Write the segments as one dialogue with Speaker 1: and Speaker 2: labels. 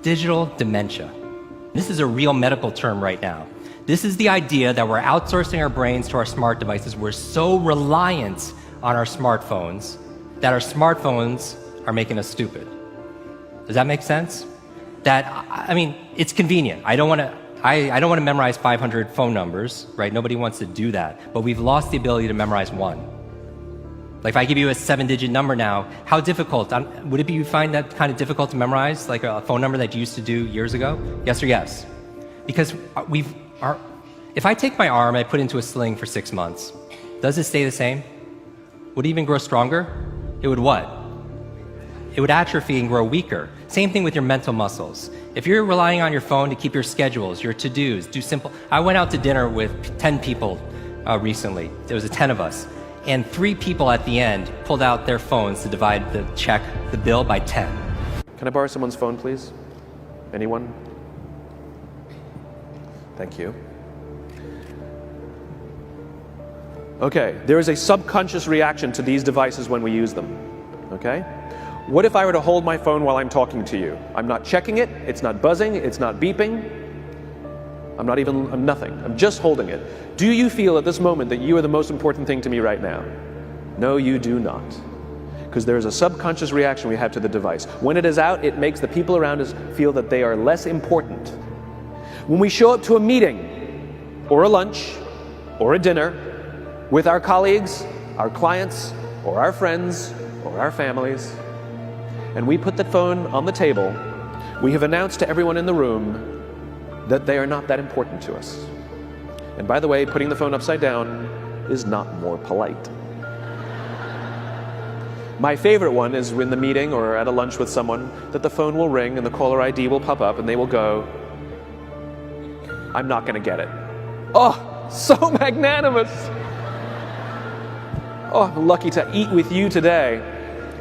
Speaker 1: Digital dementia. This is a real medical term right now. This is the idea that we're outsourcing our brains to our smart devices. We're so reliant on our smartphones that our smartphones are making us stupid. Does that make sense? I mean, it's convenient. I don't want to memorize 500 phone numbers, right? Nobody wants to do that. But we've lost the ability to memorize one. Like if I give you a 7-digit number now, how difficult? Would it be you find that kind of difficult to memorize, like a phone number that you used to do years ago? Yes or yes? Because if I take my arm, I put it into a sling for 6 months, does it stay the same? Would it even grow stronger? It would what? It would atrophy and grow weaker. Same thing with your mental muscles. If you're relying on your phone to keep your schedules, your to-dos, I went out to dinner with 10 people recently. There was 10 of us. And 3 people at the end pulled out their phones to divide the bill by 10.
Speaker 2: Can I borrow someone's phone, please? Anyone? Thank you. Okay, there is a subconscious reaction to these devices when we use them. Okay? What if I were to hold my phone while I'm talking to you? I'm not checking it, it's not buzzing, it's not beeping. I'm nothing. I'm just holding it. Do you feel at this moment that you are the most important thing to me right now? No, you do not. Because there is a subconscious reaction we have to the device. When it is out, it makes the people around us feel that they are less important. When we show up to a meeting, or a lunch, or a dinner, with our colleagues, our clients, or our friends, or our families, and we put the phone on the table, we have announced to everyone in the room that they are not that important to us. And by the way, putting the phone upside down is not more polite. My favorite one is in the meeting or at a lunch with someone that the phone will ring and the caller ID will pop up and they will go, I'm not going to get it. Oh, so magnanimous. Oh, I'm lucky to eat with you today.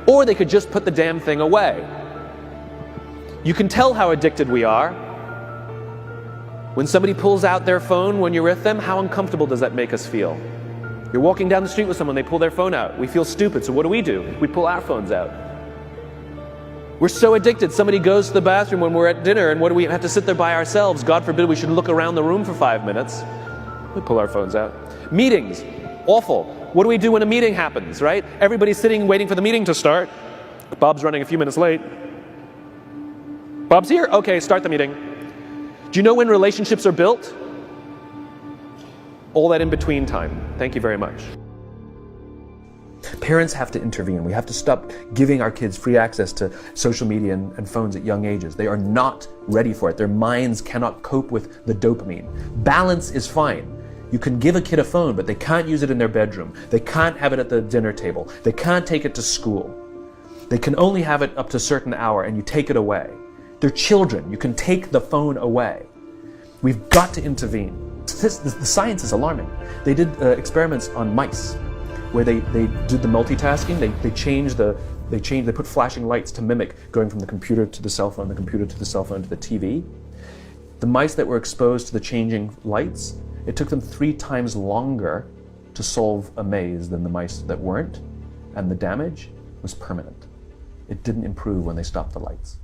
Speaker 2: Or they could just put the damn thing away. You can tell how addicted we are. When somebody pulls out their phone when you're with them, how uncomfortable does that make us feel? You're walking down the street with someone, they pull their phone out. We feel stupid, so what do? We pull our phones out. We're so addicted. Somebody goes to the bathroom when we're at dinner, and what do we have to sit there by ourselves? God forbid we should look around the room for 5 minutes. We pull our phones out. Meetings, awful. What do we do when a meeting happens, right? Everybody's sitting waiting for the meeting to start. Bob's running a few minutes late. Bob's here? Okay, start the meeting. Do you know when relationships are built? All that in between time. Thank you very much. Parents have to intervene. We have to stop giving our kids free access to social media and phones at young ages. They are not ready for it. Their minds cannot cope with the dopamine. Balance is fine. You can give a kid a phone, but they can't use it in their bedroom. They can't have it at the dinner table. They can't take it to school. They can only have it up to a certain hour, and you take it away. They're children. You can take the phone away. We've got to intervene. The science is alarming. They did experiments on mice where they did the multitasking. They put flashing lights to mimic going from the computer to the cell phone, the computer to the cell phone to the TV. The mice that were exposed to the changing lights, it took them 3 times longer to solve a maze than the mice that weren't, and the damage was permanent. It didn't improve when they stopped the lights.